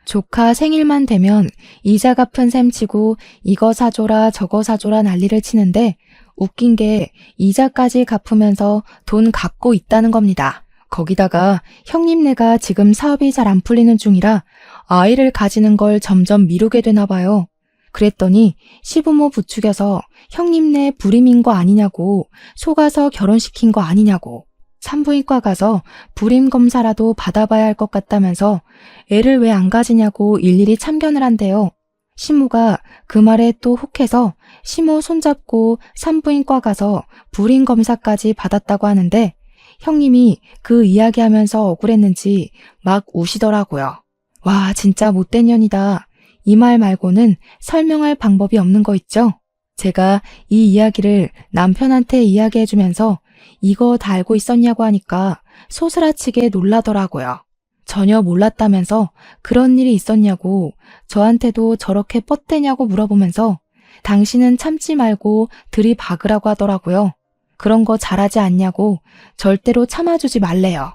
조카 생일만 되면 이자 갚은 셈 치고 이거 사줘라 저거 사줘라 난리를 치는데 웃긴 게 이자까지 갚으면서 돈 갚고 있다는 겁니다. 거기다가 형님네가 지금 사업이 잘 안 풀리는 중이라 아이를 가지는 걸 점점 미루게 되나 봐요. 그랬더니 시부모 부추겨서 형님네 불임인 거 아니냐고, 속아서 결혼시킨 거 아니냐고, 산부인과 가서 불임 검사라도 받아봐야 할 것 같다면서 애를 왜 안 가지냐고 일일이 참견을 한대요. 시모가 그 말에 또 혹해서 시모 손잡고 산부인과 가서 불임 검사까지 받았다고 하는데, 형님이 그 이야기하면서 억울했는지 막 우시더라고요. 와, 진짜 못된 년이다. 이 말 말고는 설명할 방법이 없는 거 있죠? 제가 이 이야기를 남편한테 이야기해주면서 이거 다 알고 있었냐고 하니까 소스라치게 놀라더라고요. 전혀 몰랐다면서 그런 일이 있었냐고, 저한테도 저렇게 뻗대냐고 물어보면서 당신은 참지 말고 들이박으라고 하더라고요. 그런 거 잘하지 않냐고 절대로 참아주지 말래요.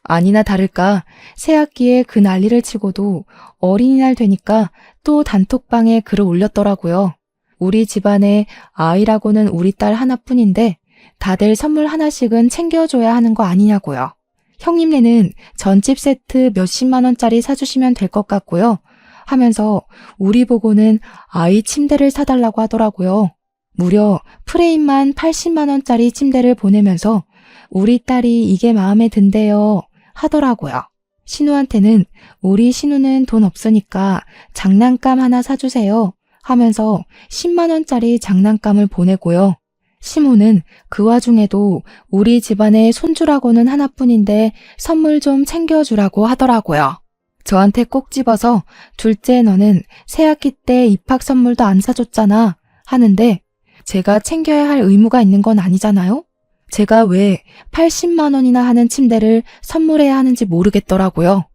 아니나 다를까 새학기에 그 난리를 치고도 어린이날 되니까 또 단톡방에 글을 올렸더라고요. 우리 집안에 아이라고는 우리 딸 하나뿐인데 다들 선물 하나씩은 챙겨줘야 하는 거 아니냐고요. 형님네는 전집 세트 몇십만 원짜리 사주시면 될 것 같고요. 하면서 우리 보고는 아이 침대를 사달라고 하더라고요. 무려 프레임만 80만 원짜리 침대를 보내면서 우리 딸이 이게 마음에 든대요 하더라고요. 신우한테는 우리 신우는 돈 없으니까 장난감 하나 사주세요 하면서 10만 원짜리 장난감을 보내고요. 시모는 그 와중에도 우리 집안에 손주라고는 하나뿐인데 선물 좀 챙겨주라고 하더라고요. 저한테 꼭 집어서 둘째 너는 새학기 때 입학 선물도 안 사줬잖아 하는데, 제가 챙겨야 할 의무가 있는 건 아니잖아요? 제가 왜 80만 원이나 하는 침대를 선물해야 하는지 모르겠더라고요.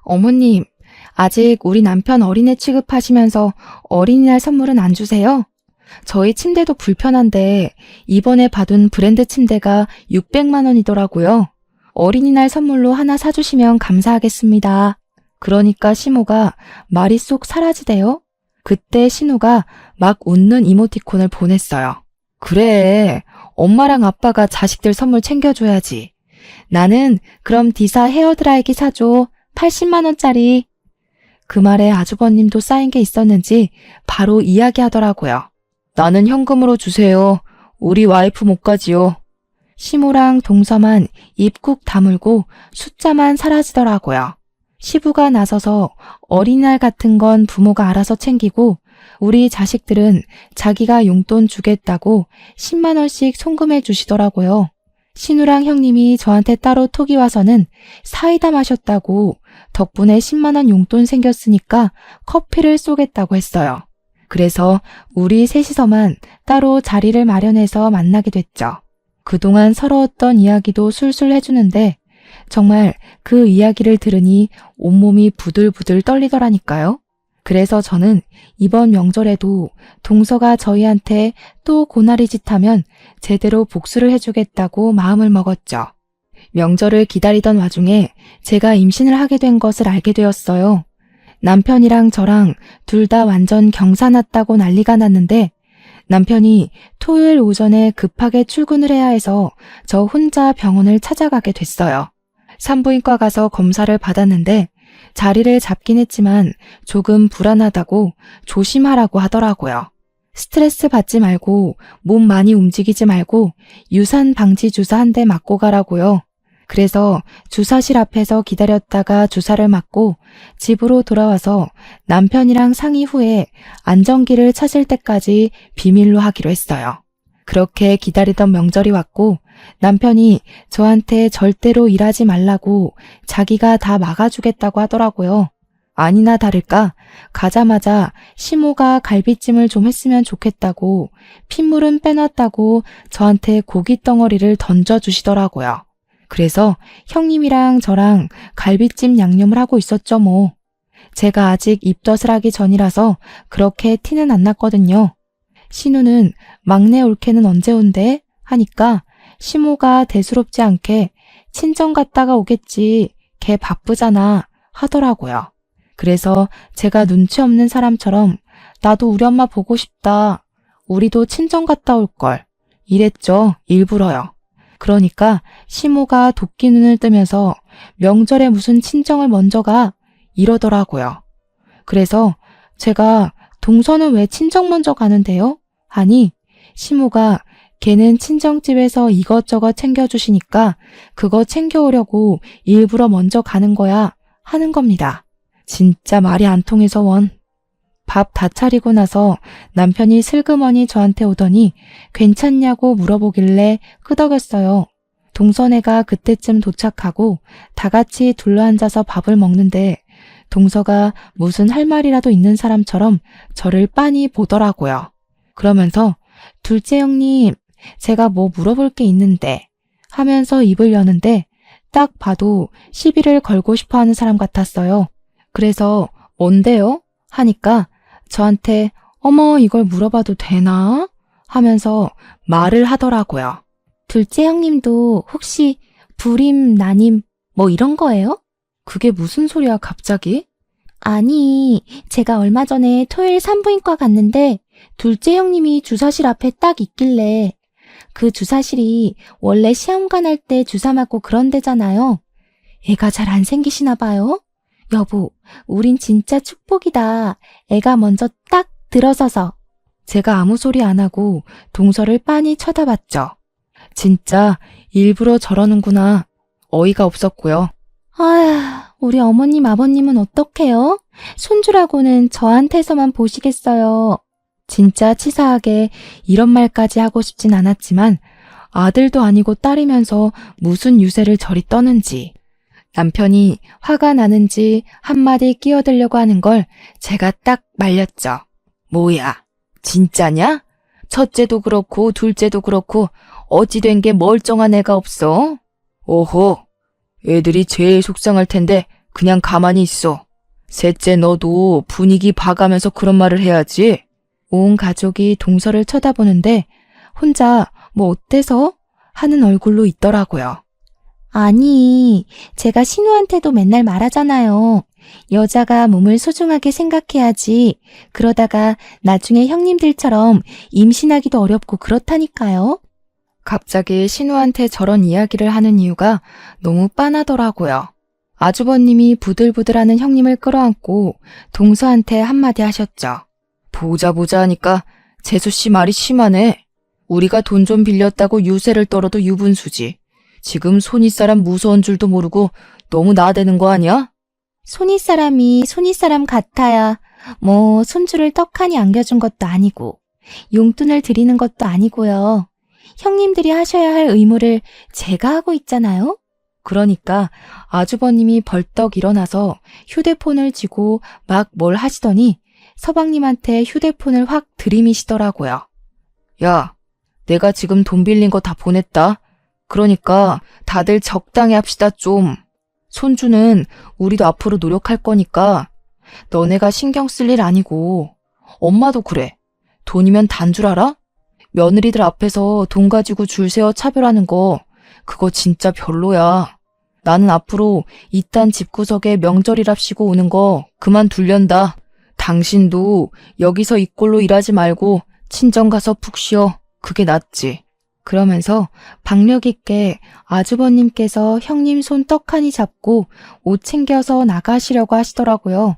어머님, 아직 우리 남편 어린애 취급하시면서 어린이날 선물은 안 주세요? 저희 침대도 불편한데 이번에 받은 브랜드 침대가 600만 원이더라고요. 어린이날 선물로 하나 사주시면 감사하겠습니다. 그러니까 시모가 말이 쏙 사라지대요. 그때 신우가 막 웃는 이모티콘을 보냈어요. 그래, 엄마랑 아빠가 자식들 선물 챙겨줘야지. 나는 그럼 디사 헤어드라이기 사줘. 80만 원짜리. 그 말에 아주버님도 쌓인 게 있었는지 바로 이야기하더라고요. 나는 현금으로 주세요. 우리 와이프 못 가지요. 시모랑 동서만 입 꾹 다물고 숫자만 사라지더라고요. 시부가 나서서 어린이날 같은 건 부모가 알아서 챙기고 우리 자식들은 자기가 용돈 주겠다고 10만 원씩 송금해 주시더라고요. 신우랑 형님이 저한테 따로 톡이 와서는 사이다 마셨다고 덕분에 10만 원 용돈 생겼으니까 커피를 쏘겠다고 했어요. 그래서 우리 셋이서만 따로 자리를 마련해서 만나게 됐죠. 그동안 서러웠던 이야기도 술술 해주는데 정말 그 이야기를 들으니 온몸이 부들부들 떨리더라니까요. 그래서 저는 이번 명절에도 동서가 저희한테 또 고나리 짓 하면 제대로 복수를 해주겠다고 마음을 먹었죠. 명절을 기다리던 와중에 제가 임신을 하게 된 것을 알게 되었어요. 남편이랑 저랑 둘 다 완전 경사 났다고 난리가 났는데 남편이 토요일 오전에 급하게 출근을 해야 해서 저 혼자 병원을 찾아가게 됐어요. 산부인과 가서 검사를 받았는데 자리를 잡긴 했지만 조금 불안하다고 조심하라고 하더라고요. 스트레스 받지 말고 몸 많이 움직이지 말고 유산 방지 주사 한 대 맞고 가라고요. 그래서 주사실 앞에서 기다렸다가 주사를 맞고 집으로 돌아와서 남편이랑 상의 후에 안정기를 찾을 때까지 비밀로 하기로 했어요. 그렇게 기다리던 명절이 왔고 남편이 저한테 절대로 일하지 말라고 자기가 다 막아주겠다고 하더라고요. 아니나 다를까 가자마자 시모가 갈비찜을 좀 했으면 좋겠다고 핏물은 빼놨다고 저한테 고기 덩어리를 던져주시더라고요. 그래서 형님이랑 저랑 갈비찜 양념을 하고 있었죠 뭐. 제가 아직 입덧을 하기 전이라서 그렇게 티는 안 났거든요. 신우는 막내 올케는 언제 온대? 하니까 시모가 대수롭지 않게 친정 갔다가 오겠지. 걔 바쁘잖아 하더라고요. 그래서 제가 눈치 없는 사람처럼 나도 우리 엄마 보고 싶다. 우리도 친정 갔다 올걸. 이랬죠. 일부러요. 그러니까 시모가 도끼 눈을 뜨면서 명절에 무슨 친정을 먼저 가 이러더라고요. 그래서 제가 동서는 왜 친정 먼저 가는데요? 하니 시모가 걔는 친정집에서 이것저것 챙겨주시니까 그거 챙겨오려고 일부러 먼저 가는 거야 하는 겁니다. 진짜 말이 안 통해서 원. 밥 다 차리고 나서 남편이 슬그머니 저한테 오더니 괜찮냐고 물어보길래 끄덕였어요. 동서네가 그때쯤 도착하고 다 같이 둘러앉아서 밥을 먹는데 동서가 무슨 할 말이라도 있는 사람처럼 저를 빤히 보더라고요. 그러면서 둘째 형님, 제가 뭐 물어볼 게 있는데 하면서 입을 여는데 딱 봐도 시비를 걸고 싶어 하는 사람 같았어요. 그래서 뭔데요? 하니까 저한테 어머 이걸 물어봐도 되나? 하면서 말을 하더라고요. 둘째 형님도 혹시 불임, 난임 뭐 이런 거예요? 그게 무슨 소리야 갑자기? 아니, 제가 얼마 전에 토요일 산부인과 갔는데 둘째 형님이 주사실 앞에 딱 있길래 그 주사실이 원래 시험관 할 때 주사 맞고 그런 데잖아요. 애가 잘 안 생기시나 봐요? 여보, 우린 진짜 축복이다. 애가 먼저 딱 들어서서. 제가 아무 소리 안 하고 동서를 빤히 쳐다봤죠. 진짜 일부러 저러는구나. 어이가 없었고요. 아휴, 우리 어머님 아버님은 어떡해요? 손주라고는 저한테서만 보시겠어요. 진짜 치사하게 이런 말까지 하고 싶진 않았지만 아들도 아니고 딸이면서 무슨 유세를 저리 떠는지 남편이 화가 나는지 한마디 끼어들려고 하는 걸 제가 딱 말렸죠. 뭐야, 진짜냐? 첫째도 그렇고 둘째도 그렇고 어찌 된 게 멀쩡한 애가 없어? 오호, 애들이 제일 속상할 텐데 그냥 가만히 있어. 셋째 너도 분위기 봐가면서 그런 말을 해야지. 온 가족이 동서를 쳐다보는데 혼자 뭐 어때서? 하는 얼굴로 있더라고요. 아니, 제가 신우한테도 맨날 말하잖아요. 여자가 몸을 소중하게 생각해야지. 그러다가 나중에 형님들처럼 임신하기도 어렵고 그렇다니까요. 갑자기 신우한테 저런 이야기를 하는 이유가 너무 빤하더라고요. 아주버님이 부들부들하는 형님을 끌어안고 동서한테 한마디 하셨죠. 보자 하니까 재수씨 말이 심하네. 우리가 돈 좀 빌렸다고 유세를 떨어도 유분수지. 지금 손윗사람 무서운 줄도 모르고 너무 나대는 거 아니야? 손윗사람이 손윗사람 같아야 뭐 손주를 떡하니 안겨준 것도 아니고 용돈을 드리는 것도 아니고요. 형님들이 하셔야 할 의무를 제가 하고 있잖아요. 그러니까 아주버님이 벌떡 일어나서 휴대폰을 쥐고 막 뭘 하시더니 서방님한테 휴대폰을 확 들이미시더라고요. 야, 내가 지금 돈 빌린 거 다 보냈다. 그러니까 다들 적당히 합시다 좀. 손주는 우리도 앞으로 노력할 거니까 너네가 신경 쓸 일 아니고. 엄마도 그래. 돈이면 단 줄 알아? 며느리들 앞에서 돈 가지고 줄 세워 차별하는 거 그거 진짜 별로야. 나는 앞으로 이딴 집구석에 명절이랍시고 오는 거 그만 둘련다. 당신도 여기서 이 꼴로 일하지 말고 친정 가서 푹 쉬어. 그게 낫지. 그러면서 박력 있게 아주버님께서 형님 손 떡하니 잡고 옷 챙겨서 나가시려고 하시더라고요.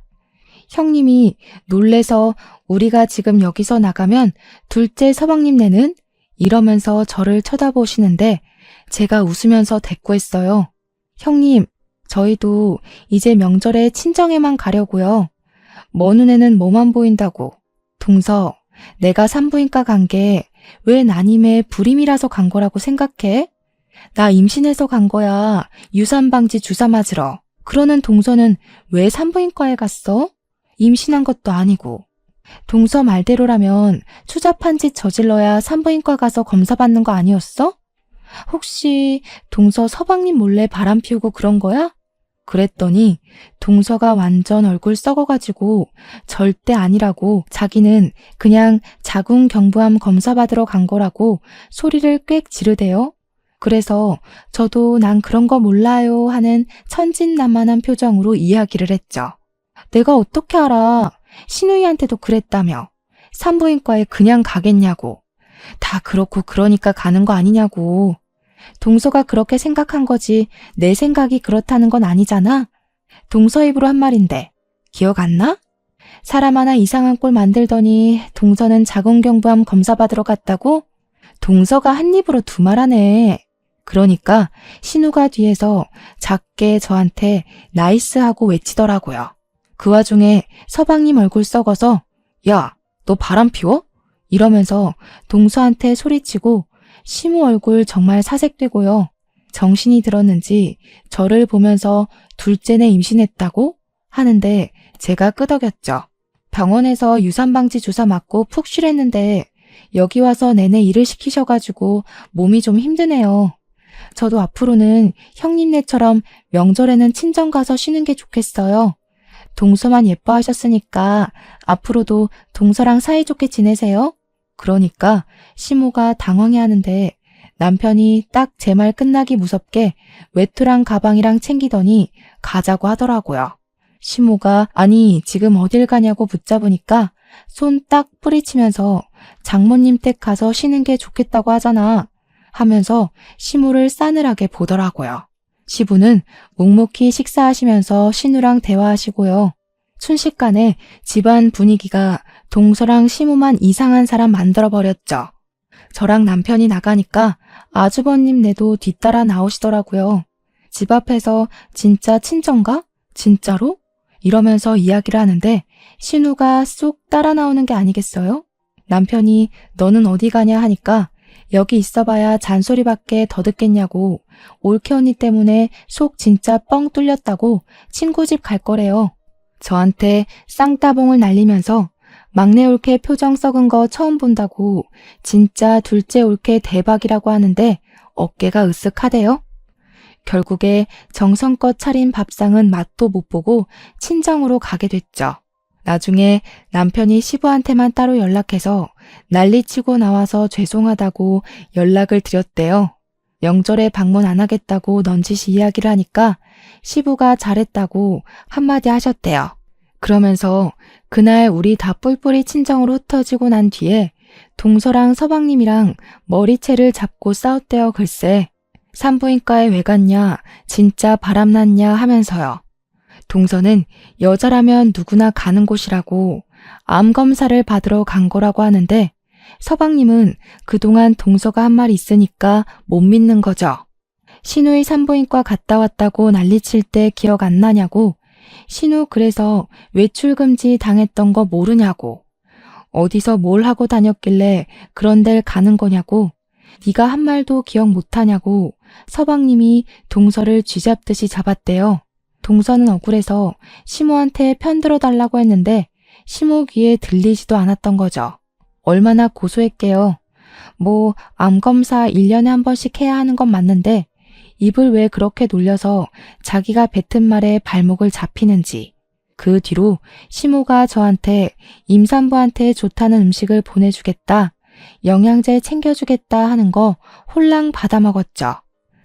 형님이 놀래서 우리가 지금 여기서 나가면 둘째 서방님네는 이러면서 저를 쳐다보시는데 제가 웃으면서 대꾸했어요. 형님, 저희도 이제 명절에 친정에만 가려고요. 먼 눈에는 뭐만 보인다고. 동서, 내가 산부인과 간 게 왜 난임에 불임이라서 간 거라고 생각해? 나 임신해서 간 거야. 유산방지 주사 맞으러. 그러는 동서는 왜 산부인과에 갔어? 임신한 것도 아니고. 동서 말대로라면 추잡한 짓 저질러야 산부인과 가서 검사 받는 거 아니었어? 혹시 동서 서방님 몰래 바람 피우고 그런 거야? 그랬더니 동서가 완전 얼굴 썩어가지고 절대 아니라고 자기는 그냥 자궁경부암 검사 받으러 간 거라고 소리를 꽥 지르대요. 그래서 저도 난 그런 거 몰라요 하는 천진난만한 표정으로 이야기를 했죠. 내가 어떻게 알아? 신우이한테도 그랬다며. 산부인과에 그냥 가겠냐고. 다 그렇고 그러니까 가는 거 아니냐고. 동서가 그렇게 생각한 거지 내 생각이 그렇다는 건 아니잖아. 동서 입으로 한 말인데 기억 안 나? 사람 하나 이상한 꼴 만들더니 동서는 자궁경부암 검사 받으러 갔다고? 동서가 한 입으로 두 말하네. 그러니까 신우가 뒤에서 작게 저한테 나이스 하고 외치더라고요. 그 와중에 서방님 얼굴 썩어서 야, 너 바람 피워? 이러면서 동서한테 소리치고 시무 얼굴 정말 사색되고요. 정신이 들었는지 저를 보면서 둘째내 임신했다고? 하는데 제가 끄덕였죠. 병원에서 유산방지 주사 맞고 푹 쉬랬는데 여기 와서 내내 일을 시키셔가지고 몸이 좀 힘드네요. 저도 앞으로는 형님네처럼 명절에는 친정 가서 쉬는 게 좋겠어요. 동서만 예뻐하셨으니까 앞으로도 동서랑 사이좋게 지내세요. 그러니까 시모가 당황해하는데 남편이 딱 제 말 끝나기 무섭게 외투랑 가방이랑 챙기더니 가자고 하더라고요. 시모가 아니 지금 어딜 가냐고 붙잡으니까 손 딱 뿌리치면서 장모님 댁 가서 쉬는 게 좋겠다고 하잖아 하면서 시모를 싸늘하게 보더라고요. 시부는 묵묵히 식사하시면서 신우랑 대화하시고요. 순식간에 집안 분위기가 동서랑 시모만 이상한 사람 만들어버렸죠. 저랑 남편이 나가니까 아주버님네도 뒤따라 나오시더라고요. 집 앞에서 진짜 친정가? 진짜로? 이러면서 이야기를 하는데 신우가 쏙 따라 나오는 게 아니겠어요? 남편이 너는 어디 가냐 하니까 여기 있어봐야 잔소리밖에 더 듣겠냐고 올케 언니 때문에 속 진짜 뻥 뚫렸다고 친구 집 갈 거래요. 저한테 쌍따봉을 날리면서 막내 올케 표정 썩은 거 처음 본다고 진짜 둘째 올케 대박이라고 하는데 어깨가 으쓱하대요. 결국에 정성껏 차린 밥상은 맛도 못 보고 친정으로 가게 됐죠. 나중에 남편이 시부한테만 따로 연락해서 난리치고 나와서 죄송하다고 연락을 드렸대요. 명절에 방문 안 하겠다고 넌지시 이야기를 하니까 시부가 잘했다고 한마디 하셨대요. 그러면서 그날 우리 다 뿔뿔이 친정으로 흩어지고 난 뒤에 동서랑 서방님이랑 머리채를 잡고 싸웠대요. 글쎄 산부인과에 왜 갔냐 진짜 바람났냐 하면서요. 동서는 여자라면 누구나 가는 곳이라고 암검사를 받으러 간 거라고 하는데 서방님은 그동안 동서가 한 말 있으니까 못 믿는 거죠. 신우의 산부인과 갔다 왔다고 난리칠 때 기억 안 나냐고 신우 그래서 외출금지 당했던 거 모르냐고 어디서 뭘 하고 다녔길래 그런 데를 가는 거냐고 네가 한 말도 기억 못하냐고 서방님이 동서를 쥐잡듯이 잡았대요. 동서는 억울해서 시모한테 편들어 달라고 했는데 시모 귀에 들리지도 않았던 거죠. 얼마나 고소했게요. 뭐 암검사 1년에 한 번씩 해야 하는 건 맞는데 입을 왜 그렇게 놀려서 자기가 뱉은 말에 발목을 잡히는지. 그 뒤로 시모가 저한테 임산부한테 좋다는 음식을 보내주겠다, 영양제 챙겨주겠다 하는 거 홀랑 받아먹었죠.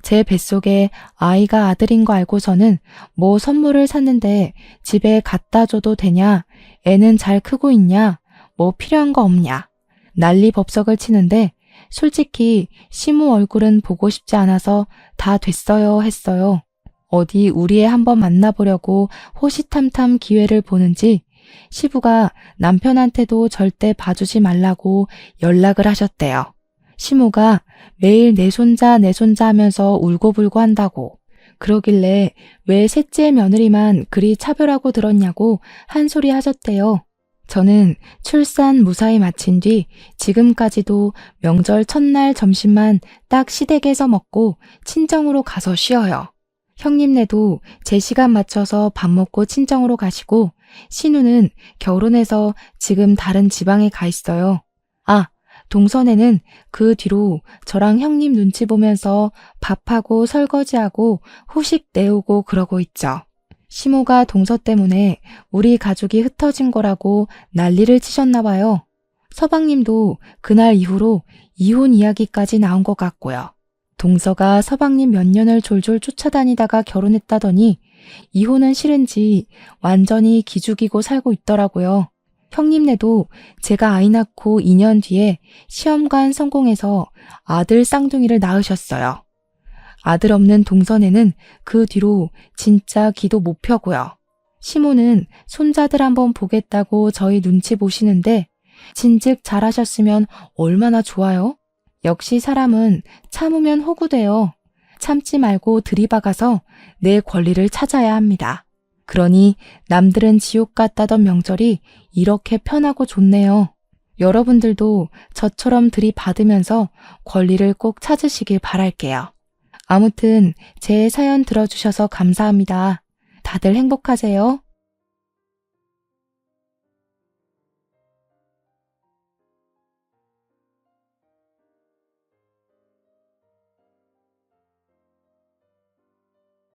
제 뱃속에 아이가 아들인 거 알고서는 뭐 선물을 샀는데 집에 갖다 줘도 되냐, 애는 잘 크고 있냐, 뭐 필요한 거 없냐. 난리 법석을 치는데 솔직히 시모 얼굴은 보고 싶지 않아서 다 됐어요 했어요. 어디 우리 애 한번 만나보려고 호시탐탐 기회를 보는지 시부가 남편한테도 절대 봐주지 말라고 연락을 하셨대요. 시모가 매일 내 손자 하면서 울고불고 한다고. 그러길래 왜 셋째 며느리만 그리 차별하고 들었냐고 한 소리 하셨대요. 저는 출산 무사히 마친 뒤 지금까지도 명절 첫날 점심만 딱 시댁에서 먹고 친정으로 가서 쉬어요. 형님네도 제 시간 맞춰서 밥 먹고 친정으로 가시고 신우는 결혼해서 지금 다른 지방에 가 있어요. 아, 동선에는 그 뒤로 저랑 형님 눈치 보면서 밥하고 설거지하고 후식 내오고 그러고 있죠. 시모가 동서 때문에 우리 가족이 흩어진 거라고 난리를 치셨나 봐요. 서방님도 그날 이후로 이혼 이야기까지 나온 것 같고요. 동서가 서방님 몇 년을 졸졸 쫓아다니다가 결혼했다더니 이혼은 싫은지 완전히 기죽이고 살고 있더라고요. 형님네도 제가 아이 낳고 2년 뒤에 시험관 성공해서 아들 쌍둥이를 낳으셨어요. 아들 없는 동선에는 그 뒤로 진짜 기도 못 펴고요. 시모는 손자들 한번 보겠다고 저희 눈치 보시는데 진즉 잘하셨으면 얼마나 좋아요? 역시 사람은 참으면 호구돼요. 참지 말고 들이박아서 내 권리를 찾아야 합니다. 그러니 남들은 지옥 같다던 명절이 이렇게 편하고 좋네요. 여러분들도 저처럼 들이받으면서 권리를 꼭 찾으시길 바랄게요. 아무튼 제 사연 들어주셔서 감사합니다. 다들 행복하세요.